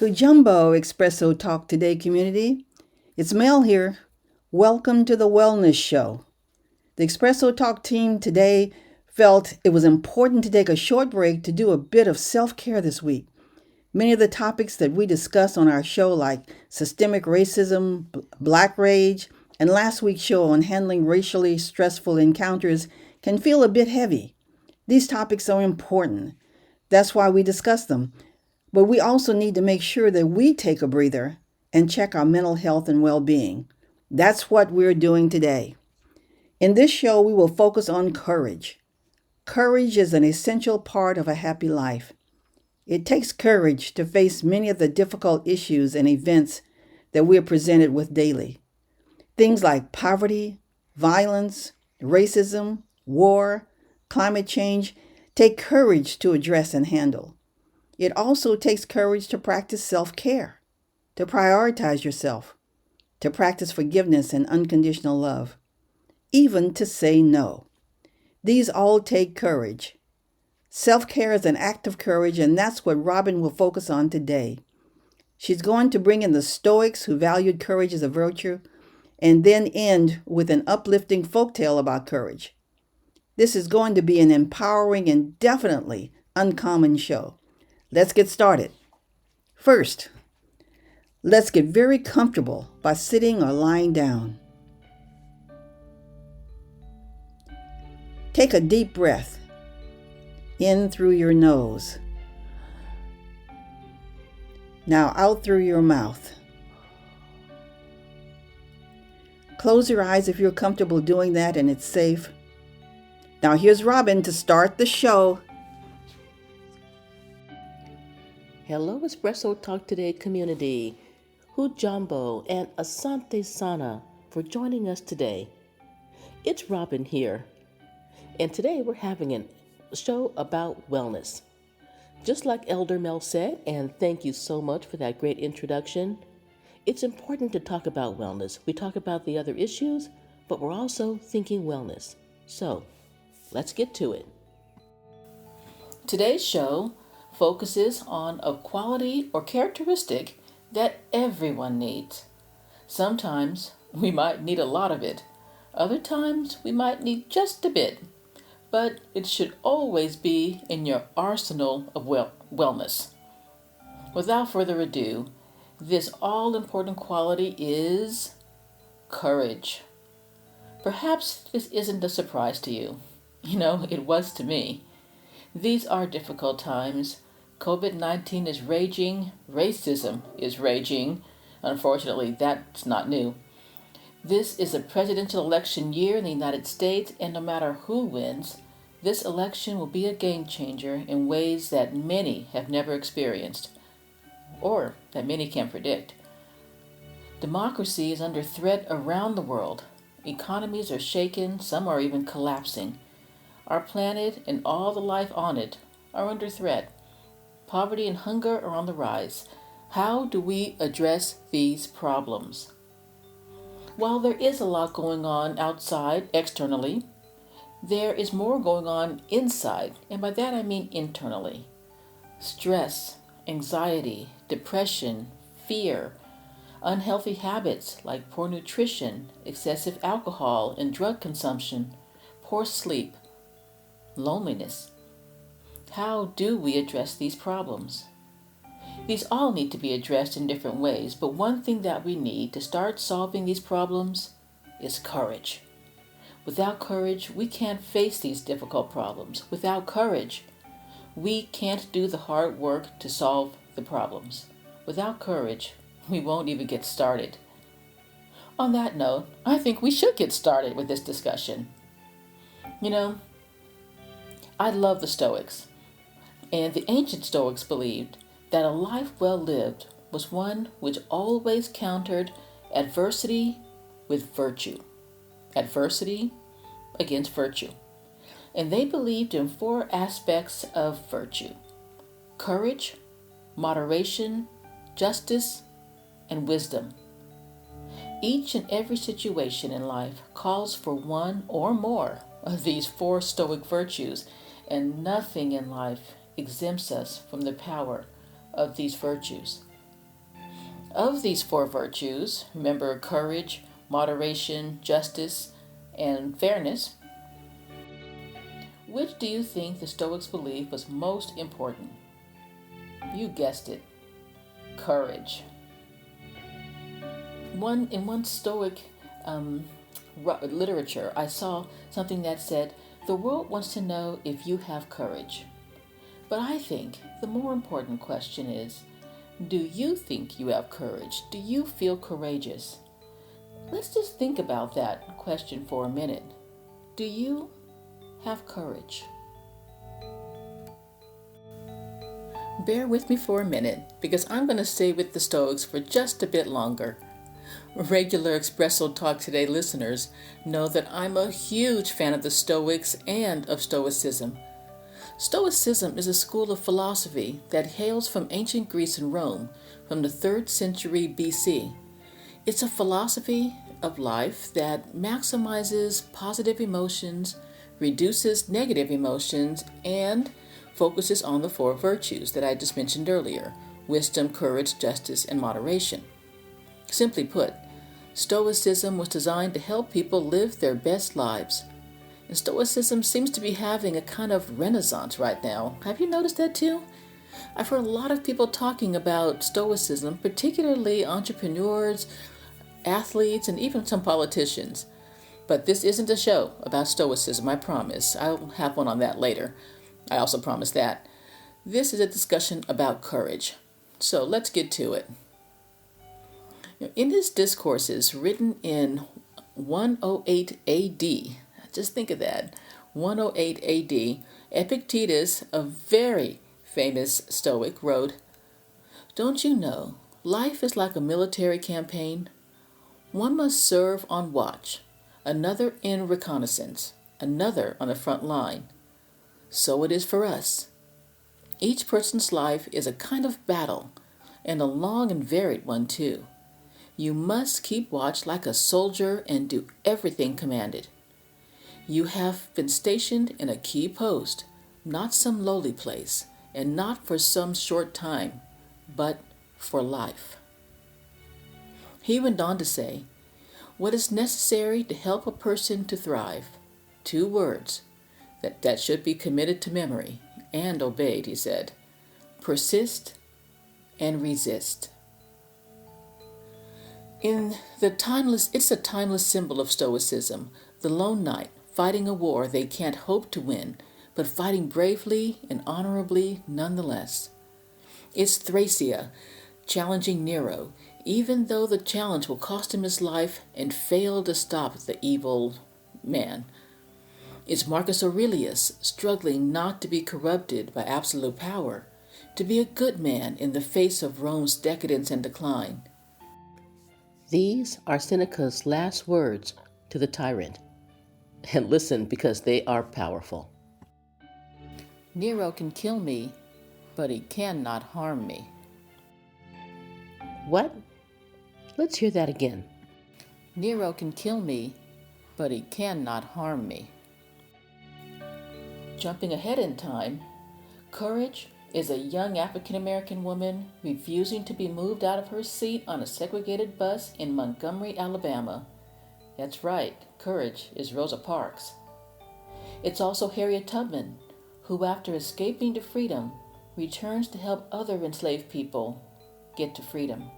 Hujumbo Espresso Talk Today community. It's Mel here. Welcome to the Wellness Show. The Espresso Talk team today felt it was important to take a short break to do a bit of self-care this week. Many of the topics that we discuss on our show, like systemic racism, black rage, and last week's show on handling racially stressful encounters, can feel a bit heavy. These topics are important. That's why we discuss them. But we also need to make sure that we take a breather and check our mental health and well-being. That's what we're doing today. In this show, we will focus on courage. Courage is an essential part of a happy life. It takes courage to face many of the difficult issues and events that we are presented with daily. Things like poverty, violence, racism, war, climate change take courage to address and handle. It also takes courage to practice self-care, to prioritize yourself, to practice forgiveness and unconditional love, even to say no. These all take courage. Self-care is an act of courage, and that's what Robin will focus on today. She's going to bring in the Stoics, who valued courage as a virtue, and then end with an uplifting folktale about courage. This is going to be an empowering and definitely uncommon show. Let's get started. First, let's get very comfortable by sitting or lying down. Take a deep breath in through your nose. Now out through your mouth. Close your eyes if you're comfortable doing that and it's safe. Now here's Robin to start the show. Hello, Espresso Talk Today community. Hujambo and Asante Sana for joining us today. It's Robin here, and today we're having a show about wellness. Just like Elder Mel said, and thank you so much for that great introduction, it's important to talk about wellness. We talk about the other issues, but we're also thinking wellness. So, let's get to it. Today's show focuses on a quality or characteristic that everyone needs. Sometimes we might need a lot of it. Other times we might need just a bit. But it should always be in your arsenal of wellness. Without further ado, this all-important quality is courage. Perhaps this isn't a surprise to you. It was to me. These are difficult times. COVID-19 is raging. Racism is raging. Unfortunately, that's not new. This is a presidential election year in the United States, and no matter who wins, this election will be a game changer in ways that many have never experienced, or that many can predict. Democracy is under threat around the world. Economies are shaken, some are even collapsing. Our planet and all the life on it are under threat. Poverty and hunger are on the rise. How do we address these problems? While there is a lot going on outside, externally, there is more going on inside, and by that I mean internally. Stress, anxiety, depression, fear, unhealthy habits like poor nutrition, excessive alcohol and drug consumption, poor sleep, loneliness. How do we address these problems? These all need to be addressed in different ways, but one thing that we need to start solving these problems is courage. Without courage, we can't face these difficult problems. Without courage, we can't do the hard work to solve the problems. Without courage, we won't even get started. On that note, I think we should get started with this discussion. I love the Stoics, and the ancient Stoics believed that a life well lived was one which always countered adversity with virtue. Adversity against virtue. And they believed in 4 aspects of virtue: courage, moderation, justice, and wisdom. Each and every situation in life calls for one or more of these 4 Stoic virtues, and nothing in life exempts us from the power of these virtues. Of these four virtues, remember courage, moderation, justice, and fairness, which do you think the Stoics believed was most important? You guessed it, courage. In one Stoic um, literature, I saw something that said, "The world wants to know if you have courage." But I think the more important question is, do you think you have courage? Do you feel courageous? Let's just think about that question for a minute. Do you have courage? Bear with me for a minute because I'm going to stay with the Stoics for just a bit longer. Regular Espresso Talk Today listeners know that I'm a huge fan of the Stoics and of Stoicism. Stoicism is a school of philosophy that hails from ancient Greece and Rome from the 3rd century BC. It's a philosophy of life that maximizes positive emotions, reduces negative emotions, and focuses on the four virtues that I just mentioned earlier: wisdom, courage, justice, and moderation. Simply put, Stoicism was designed to help people live their best lives. And Stoicism seems to be having a kind of renaissance right now. Have you noticed that too? I've heard a lot of people talking about Stoicism, particularly entrepreneurs, athletes, and even some politicians. But this isn't a show about Stoicism, I promise. I'll have one on that later. I also promise that. This is a discussion about courage. So let's get to it. In his discourses written in 108 AD, just think of that, 108 AD, Epictetus, a very famous Stoic, wrote, "Don't you know, life is like a military campaign? One must serve on watch, another in reconnaissance, another on the front line. So it is for us. Each person's life is a kind of battle, and a long and varied one too. You must keep watch like a soldier and do everything commanded. You have been stationed in a key post, not some lowly place, and not for some short time, but for life." He went on to say, "What is necessary to help a person to thrive? 2 words that should be committed to memory and obeyed," he said. "Persist and resist." It's a timeless symbol of Stoicism, the lone knight fighting a war they can't hope to win, but fighting bravely and honorably nonetheless. It's Thracia challenging Nero, even though the challenge will cost him his life and fail to stop the evil man. It's Marcus Aurelius struggling not to be corrupted by absolute power, to be a good man in the face of Rome's decadence and decline. These are Seneca's last words to the tyrant. And listen, because they are powerful. "Nero can kill me, but he cannot harm me." What? Let's hear that again. "Nero can kill me, but he cannot harm me." Jumping ahead in time, courage is a young African American woman refusing to be moved out of her seat on a segregated bus in Montgomery, Alabama. That's right, courage is Rosa Parks. It's also Harriet Tubman, who, after escaping to freedom, returns to help other enslaved people get to freedom.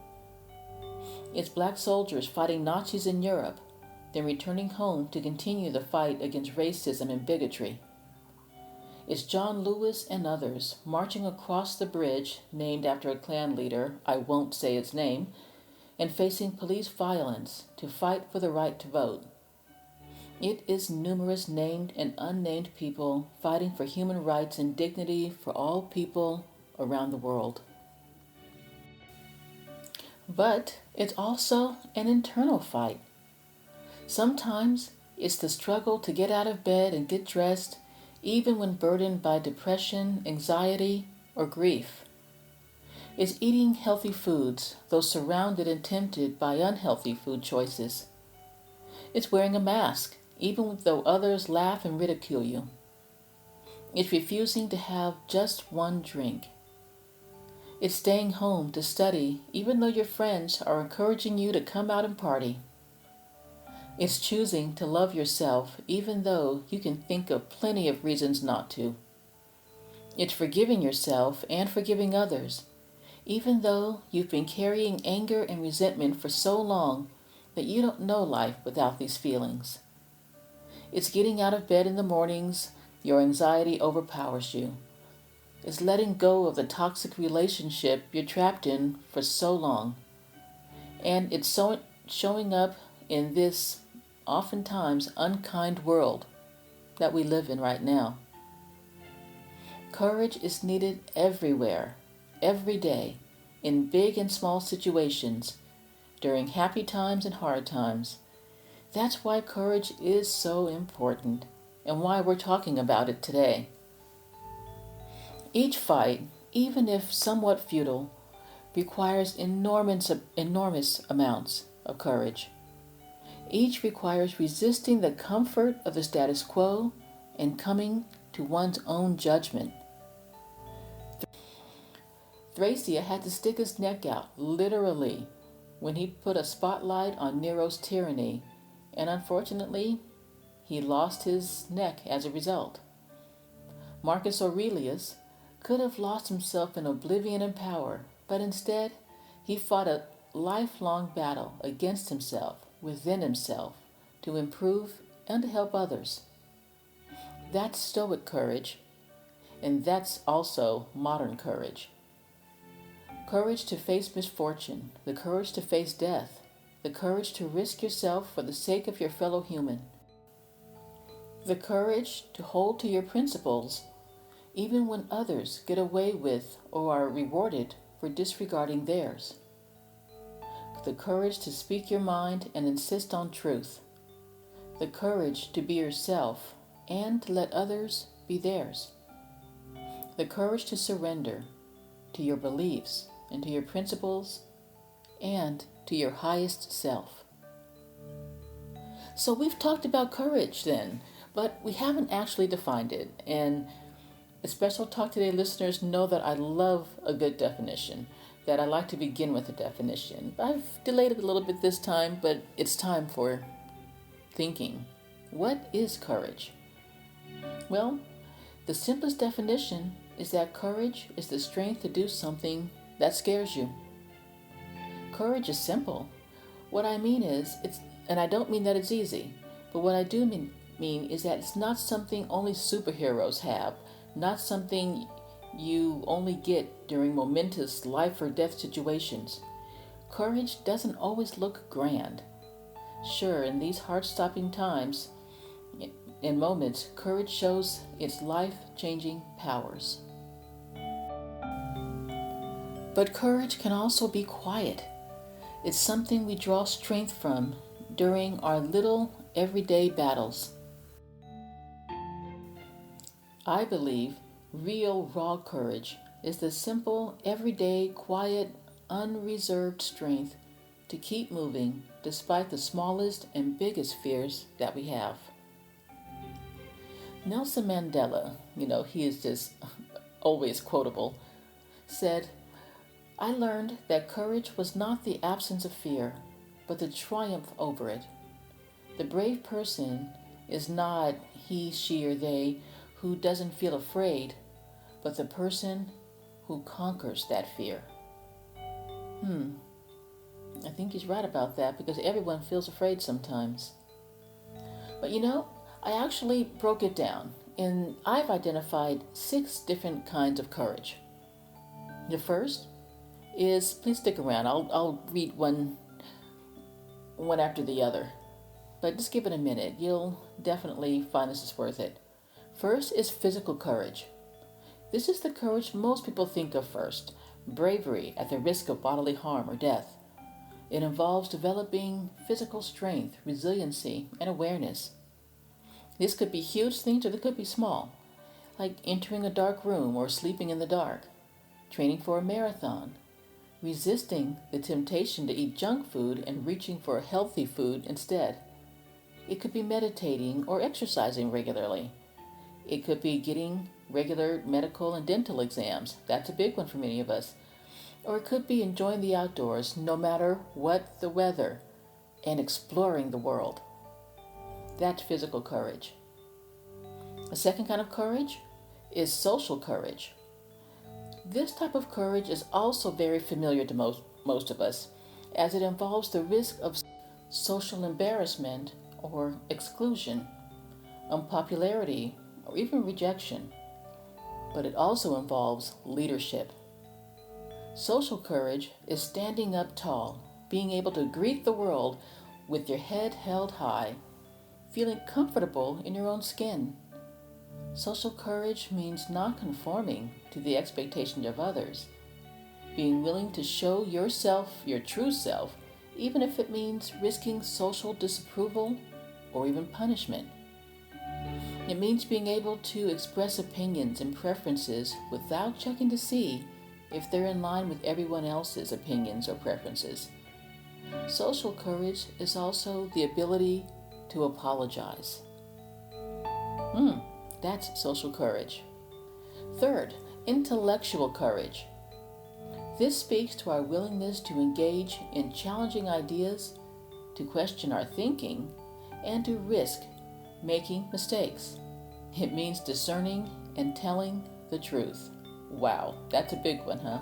It's black soldiers fighting Nazis in Europe, then returning home to continue the fight against racism and bigotry. It's John Lewis and others marching across the bridge named after a Klan leader, I won't say its name, and facing police violence to fight for the right to vote. It is numerous named and unnamed people fighting for human rights and dignity for all people around the world. But it's also an internal fight. Sometimes it's the struggle to get out of bed and get dressed, even when burdened by depression, anxiety, or grief. It's eating healthy foods, though surrounded and tempted by unhealthy food choices. It's wearing a mask, even though others laugh and ridicule you. It's refusing to have just one drink. It's staying home to study even though your friends are encouraging you to come out and party. It's choosing to love yourself even though you can think of plenty of reasons not to. It's forgiving yourself and forgiving others, even though you've been carrying anger and resentment for so long that you don't know life without these feelings. It's getting out of bed in the mornings your anxiety overpowers you. It's letting go of the toxic relationship you're trapped in for so long. And it's showing up in this oftentimes unkind world that we live in right now. Courage is needed everywhere, every day, in big and small situations, during happy times and hard times. That's why courage is so important and why we're talking about it today. Each fight, even if somewhat futile, requires enormous amounts of courage. Each requires resisting the comfort of the status quo and coming to one's own judgment. Thracia had to stick his neck out, literally, when he put a spotlight on Nero's tyranny, and unfortunately, he lost his neck as a result. Marcus Aurelius could have lost himself in oblivion and power, but instead, he fought a lifelong battle against himself, within himself, to improve and to help others. That's Stoic courage, and that's also modern courage. Courage to face misfortune, the courage to face death, the courage to risk yourself for the sake of your fellow human, the courage to hold to your principles even when others get away with or are rewarded for disregarding theirs, the courage to speak your mind and insist on truth, the courage to be yourself and to let others be theirs, the courage to surrender to your beliefs and to your principles and to your highest self. So we've talked about courage then, but we haven't actually defined it. And Special Talk Today listeners know that I love a good definition, that I like to begin with a definition. I've delayed it a little bit this time, but it's time for thinking. What is courage? Well, the simplest definition is that courage is the strength to do something that scares you. Courage is simple. What I mean is, and I don't mean that it's easy, but what I do mean is that it's not something only superheroes have, not something you only get during momentous life or death situations. Courage doesn't always look grand. Sure, in these heart-stopping times and moments, courage shows its life-changing powers. But courage can also be quiet. It's something we draw strength from during our little everyday battles. I believe real raw courage is the simple, everyday, quiet, unreserved strength to keep moving despite the smallest and biggest fears that we have. Nelson Mandela, he is just always quotable, said, "I learned that courage was not the absence of fear, but the triumph over it. The brave person is not he, she, or they who doesn't feel afraid, but the person who conquers that fear." I think he's right about that because everyone feels afraid sometimes. But I actually broke it down and I've identified 6 different kinds of courage. The first is, please stick around, I'll read one after the other, but just give it a minute. You'll definitely find this is worth it. First is physical courage. This is the courage most people think of first, bravery at the risk of bodily harm or death. It involves developing physical strength, resiliency, and awareness. This could be huge things or they could be small, like entering a dark room or sleeping in the dark, training for a marathon, resisting the temptation to eat junk food and reaching for healthy food instead. It could be meditating or exercising regularly. It could be getting regular medical and dental exams. That's a big one for many of us. Or it could be enjoying the outdoors no matter what the weather and exploring the world. That's physical courage. A second kind of courage is social courage. This type of courage is also very familiar to most of us, as it involves the risk of social embarrassment or exclusion, unpopularity, or even rejection. But it also involves leadership. Social courage is standing up tall, being able to greet the world with your head held high, feeling comfortable in your own skin. Social courage means not conforming to the expectations of others, being willing to show yourself, your true self, even if it means risking social disapproval or even punishment. It means being able to express opinions and preferences without checking to see if they're in line with everyone else's opinions or preferences. Social courage is also the ability to apologize. That's social courage. Third, intellectual courage. This speaks to our willingness to engage in challenging ideas, to question our thinking, and to risk making mistakes. It means discerning and telling the truth. Wow, that's a big one, huh?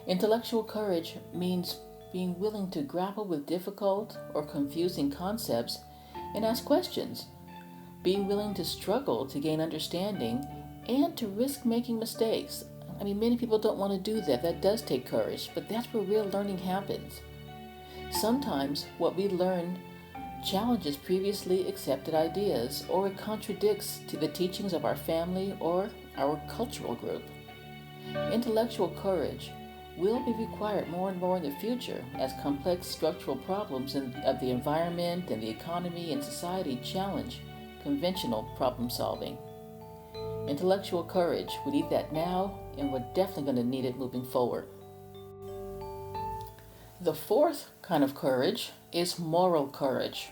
Intellectual courage means being willing to grapple with difficult or confusing concepts and ask questions, being willing to struggle to gain understanding and to risk making mistakes. Many people don't want to do that. That does take courage, but that's where real learning happens. Sometimes what we learn challenges previously accepted ideas, or it contradicts to the teachings of our family or our cultural group. Intellectual courage will be required more and more in the future as complex structural problems of the environment and the economy and society challenge conventional problem solving. Intellectual courage, we need that now, and we're definitely going to need it moving forward. The fourth kind of courage is moral courage.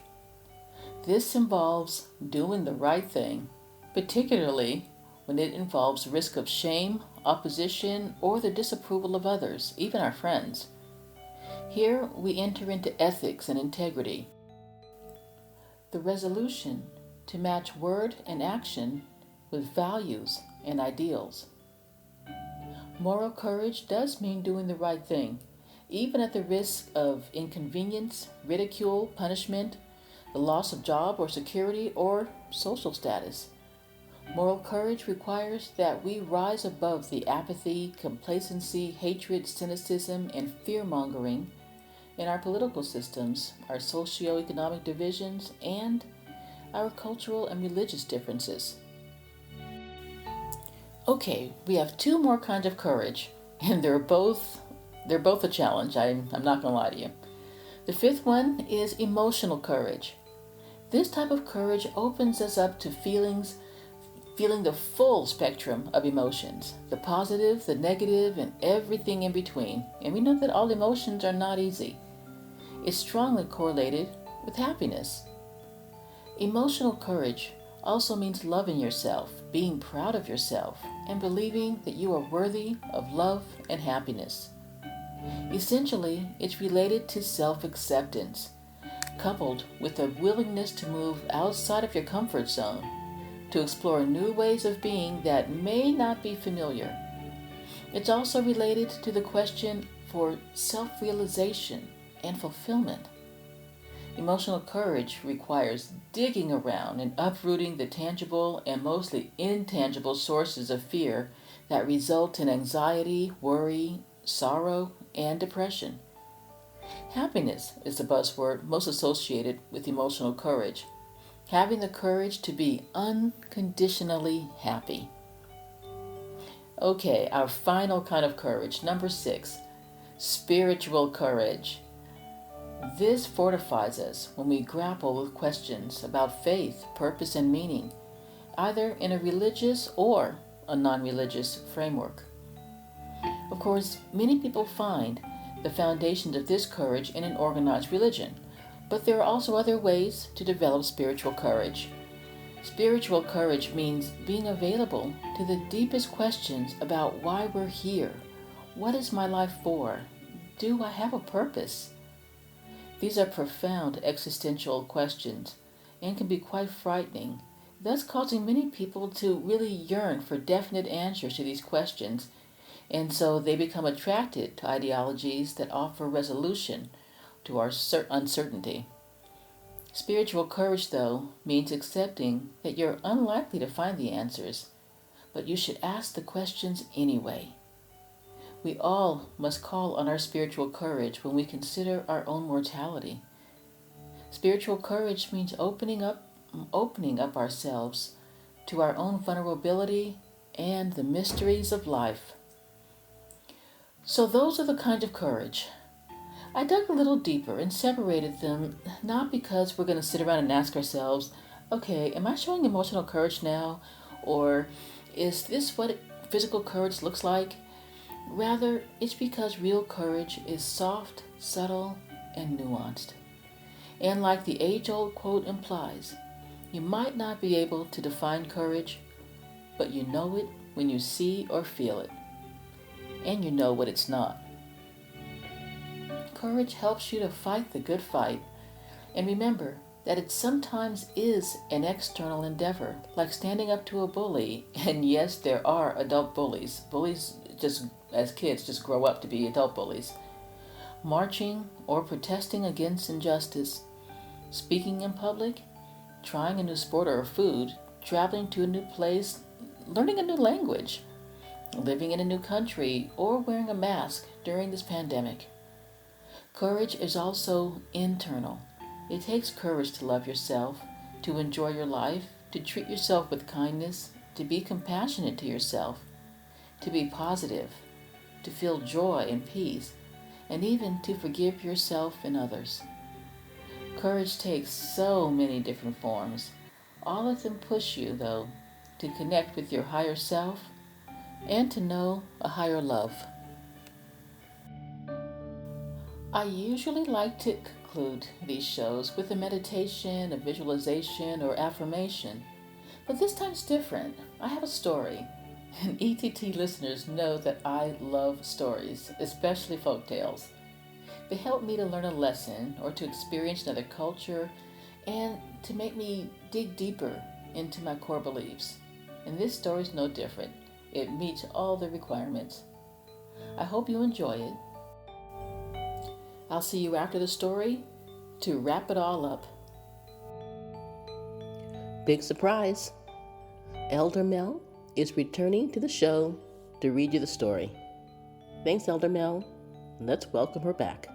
This involves doing the right thing, particularly when it involves risk of shame, opposition, or the disapproval of others, even our friends. Here we enter into ethics and integrity. The resolution to match word and action with values and ideals. Moral courage does mean doing the right thing, even at the risk of inconvenience, ridicule, punishment, the loss of job or security, or social status. Moral courage requires that we rise above the apathy, complacency, hatred, cynicism, and fear-mongering in our political systems, our socio-economic divisions, and our cultural and religious differences. Okay, we have two more kinds of courage, and they're both a challenge. I'm not going to lie to you. The fifth one is emotional courage. This type of courage opens us up to feeling the full spectrum of emotions, the positive, the negative, and everything in between. And we know that all emotions are not easy. It's strongly correlated with happiness. Emotional courage also means loving yourself, being proud of yourself, and believing that you are worthy of love and happiness. Essentially, it's related to self-acceptance, coupled with a willingness to move outside of your comfort zone, to explore new ways of being that may not be familiar. It's also related to the question for self-realization and fulfillment. Emotional courage requires digging around and uprooting the tangible and mostly intangible sources of fear that result in anxiety, worry, sorrow, and depression. Happiness is the buzzword most associated with emotional courage. Having the courage to be unconditionally happy. Okay, our final kind of courage, number 6, spiritual courage. This fortifies us when we grapple with questions about faith, purpose, and meaning, either in a religious or a non-religious framework. Of course, many people find the foundations of this courage in an organized religion, but there are also other ways to develop spiritual courage. Spiritual courage means being available to the deepest questions about why we're here, What is my life for? Do I have a purpose? These are profound existential questions and can be quite frightening, thus causing many people to really yearn for definite answers to these questions, and so they become attracted to ideologies that offer resolution to our uncertainty. Spiritual courage, though, means accepting that you're unlikely to find the answers, but you should ask the questions anyway. We all must call on our spiritual courage when we consider our own mortality. Spiritual courage means opening up ourselves to our own vulnerability and the mysteries of life. So those are the kinds of courage. I dug a little deeper and separated them, not because we're going to sit around and ask ourselves, okay, am I showing emotional courage now? Or is this what physical courage looks like? Rather, it's because real courage is soft, subtle, and nuanced. And like the age-old quote implies, you might not be able to define courage, but you know it when you see or feel it. And you know what it's not. Courage helps you to fight the good fight. And remember that it sometimes is an external endeavor, like standing up to a bully. And yes, there are adult bullies. Bullies just, as kids, just grow up to be adult bullies. Marching or protesting against injustice, speaking in public, trying a new sport or food, traveling to a new place, learning a new language, living in a new country, or wearing a mask during this pandemic. Courage is also internal. It takes courage to love yourself, to enjoy your life, to treat yourself with kindness, to be compassionate to yourself, to be positive, to feel joy and peace, and even to forgive yourself and others. Courage takes so many different forms. All of them push you, though, to connect with your higher self and to know a higher love. I usually like to conclude these shows with a meditation, a visualization, or affirmation, but this time's different. I have a story, and ETT listeners know that I love stories, especially folk tales. They help me to learn a lesson or to experience another culture and to make me dig deeper into my core beliefs. And this story is no different. It meets all the requirements. I hope you enjoy it. I'll see you after the story to wrap it all up. Big surprise! Elder Mel is returning to the show to read you the story. Thanks, Elder Mel. Let's welcome her back.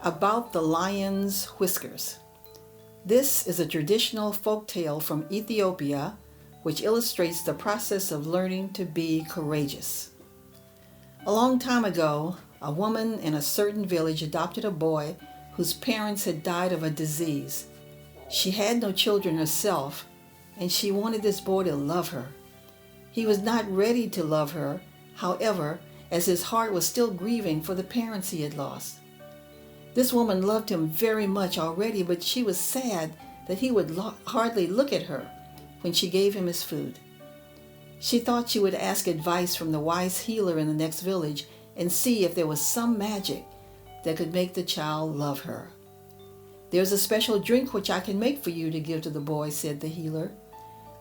About the lion's whiskers. This is a traditional folk tale from Ethiopia which illustrates the process of learning to be courageous. A long time ago, a woman in a certain village adopted a boy whose parents had died of a disease. She had no children herself, and she wanted this boy to love her. He was not ready to love her, however, as his heart was still grieving for the parents he had lost. This woman loved him very much already, but she was sad that he would hardly look at her when she gave him his food. She thought she would ask advice from the wise healer in the next village and see if there was some magic that could make the child love her. "There's a special drink which I can make for you to give to the boy," said the healer.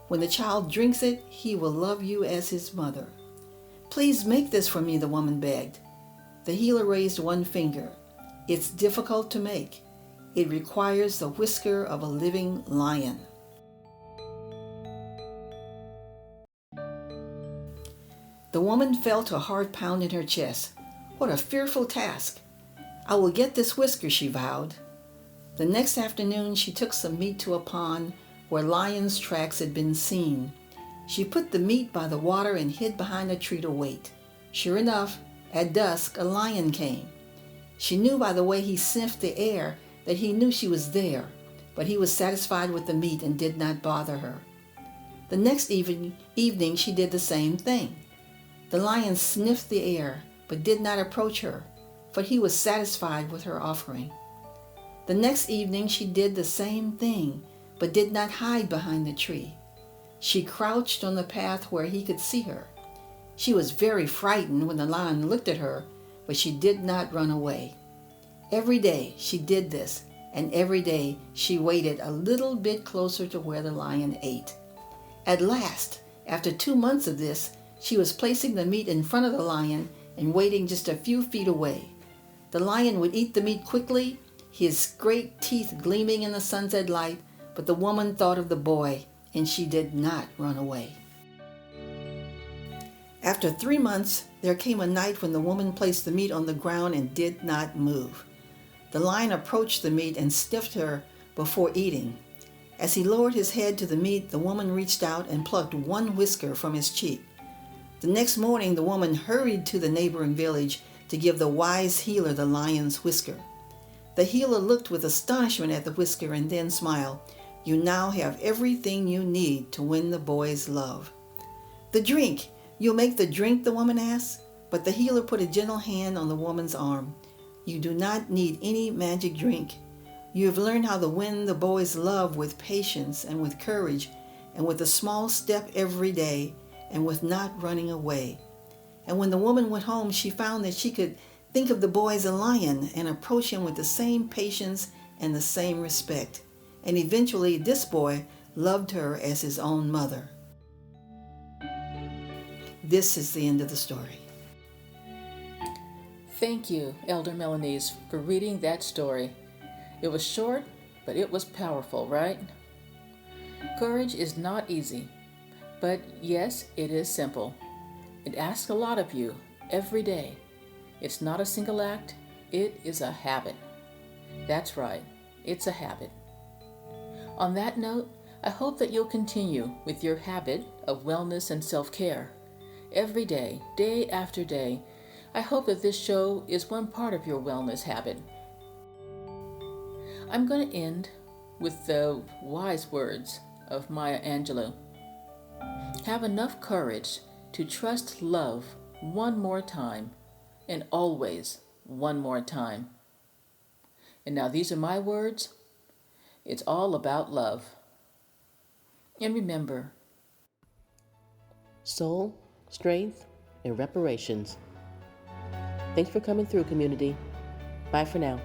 "When the child drinks it, he will love you as his mother." "Please make this for me," the woman begged. The healer raised one finger. "It's difficult to make. It requires the whisker of a living lion." The woman felt a heart pound in her chest. What a fearful task! "I will get this whisker," she vowed. The next afternoon she took some meat to a pond where lions' tracks had been seen. She put the meat by the water and hid behind a tree to wait. Sure enough, at dusk a lion came. She knew by the way he sniffed the air that he knew she was there, but he was satisfied with the meat and did not bother her. The next evening she did the same thing. The lion sniffed the air, but did not approach her, for he was satisfied with her offering. The next evening she did the same thing, but did not hide behind the tree. She crouched on the path where he could see her. She was very frightened when the lion looked at her, but she did not run away. Every day she did this, and every day she waited a little bit closer to where the lion ate. At last, after 2 months of this, she was placing the meat in front of the lion and waiting just a few feet away. The lion would eat the meat quickly, his great teeth gleaming in the sunset light, but the woman thought of the boy, and she did not run away. After 3 months, there came a night when the woman placed the meat on the ground and did not move. The lion approached the meat and sniffed her before eating. As he lowered his head to the meat, the woman reached out and plucked one whisker from his cheek. The next morning, the woman hurried to the neighboring village to give the wise healer the lion's whisker. The healer looked with astonishment at the whisker and then smiled. "You now have everything you need to win the boy's love." "The drink. You'll make the drink?" the woman asked. But the healer put a gentle hand on the woman's arm. "You do not need any magic drink. You have learned how to win the boy's love with patience and with courage and with a small step every day and with not running away." And when the woman went home, she found that she could think of the boy as a lion and approach him with the same patience and the same respect. And eventually this boy loved her as his own mother. This is the end of the story. Thank you, Elder Melanese, for reading that story. It was short, but it was powerful, right? Courage is not easy, but yes, it is simple. It asks a lot of you every day. It's not a single act, it is a habit. That's right, it's a habit. On that note, I hope that you'll continue with your habit of wellness and self-care. Every day, day after day, I hope that this show is one part of your wellness habit. I'm going to end with the wise words of Maya Angelou. Have enough courage to trust love one more time, and always one more time. And now these are my words. It's all about love. And remember, Soul, strength, and reparations. Thanks for coming through, community. Bye for now.